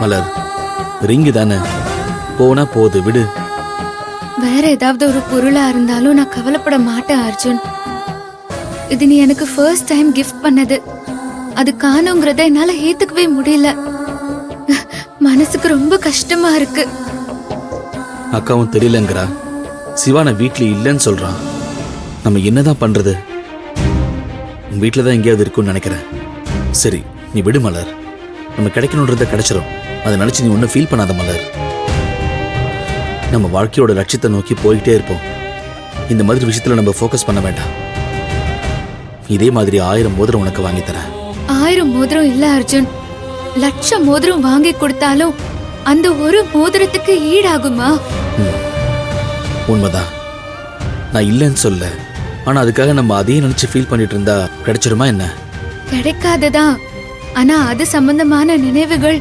மலர், ring தானே, போனா போது விடு. வேற ஏதாவது ஒரு பொருளா இருந்தாலும் நான் கவலைப்பட மாட்டேன் அர்ஜுன். இது நீ எனக்கு ஃபர்ஸ்ட் டைம் கிஃப்ட் பண்ணது. அது காணுங்கிறத என்னால ஏத்துக்கவே முடியல. மனசுக்கு ரொம்ப கஷ்டமா இருக்கு. அக்காவும் தெரியலங்கிறா. சிவான வீட்ல இல்லைன்னு சொல்றான். நம்ம என்னதான் பண்றது? வீட்டுல தான் எங்கேயாவது இருக்கும்னு நினைக்கிறேன். சரி, நீ விடு மலர். நம்ம கிடைக்கணுன்றத கிடைச்சிரும். அதை நினைச்சு நீ ஒன்னும் ஃபீல் பண்ணாத மலர். நம்ம வாழ்க்கையோட லட்சியத்தை நோக்கி போய்கிட்டே இருப்போம். இந்த மாதிரி விஷயத்துல நம்ம ஃபோக்கஸ் பண்ண வேண்டாம். இதே மாதிரி 1000 மோதிரம் உனக்கு வாங்கி தரேன். 1000 மோதிரம் இல்ல அர்ஜுன், 1,00,000 மோதிரம் வாங்கி கொடுத்தாலும் அந்த ஒரு மோதிரத்துக்கு ஈடாகுமா? உண்மைதான், நான் இல்லைன்னு சொல்ல. ஆனா அதுக்காக நம்ம அதையே நினைச்சு ஃபீல் பண்ணிட்டு இருந்தா கிடைச்சிருமா என்ன? கிடைக்காததான். ஆனா அது சம்பந்தமான நினைவுகள்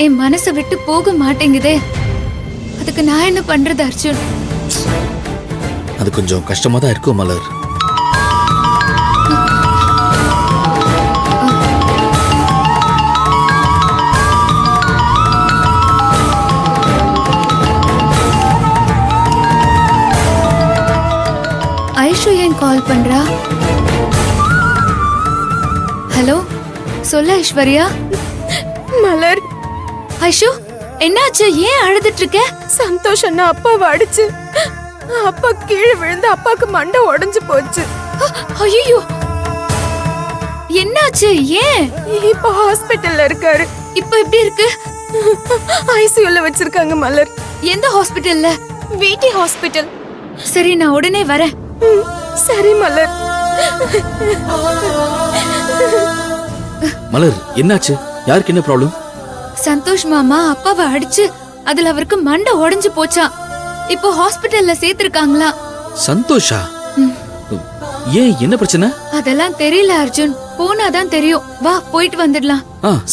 என் மனசை விட்டு போக மாட்டேங்குதே. அதுக்கு நான் என்ன பண்றது அர்ஜுன்? அது கொஞ்சம் கஷ்டமா தான் இருக்கும் மலர். ஐஷு ஏன் கால் பண்றா? ஹலோ, சொல்ல ஐஸ்வர்யா. மலர், ஐஷு என்னாச்சு? ஏன் அழுதுட்டு இருக்க? சந்தோஷ் அண்ணா அப்பாவை அடிச்சு அப்பா கீழே விழுந்து அப்பாக்கு மண்டை உடைஞ்சு போச்சு. ஐயோ, என்னாச்சு? ஏன்? இப்ப ஹாஸ்பிட்டல்ல இருக்காரு. இப்ப எப்படி இருக்கு? ஐசியூல வச்சிருக்காங்க மலர். எந்த ஹாஸ்பிட்டல்ல? வீட்டி ஹாஸ்பிட்டல். சரி, நான் உடனே வரேன். சரி மலர். மலர், என்னாச்சு? யாருக்கு என்ன ப்ராப்ளம்? சந்தோஷ் மாமா அப்பாவை அடிச்சு அதுல அவருக்கு மண்டை உடைஞ்சு போச்சா. இப்போ ஹாஸ்பிட்டல்ல சேர்த்திருக்காங்களா. சந்தோஷா? ஏன், என்ன பிரச்சனை? அதெல்லாம் தெரியல அர்ஜுன், போனாதான் தெரியும். வா, போயிட்டு வந்துடலாம்.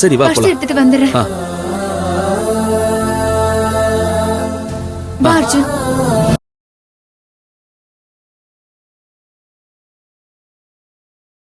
சரி, வா போலாம். எடுத்துட்டு வந்துடுறேன். வா அர்ஜுன்.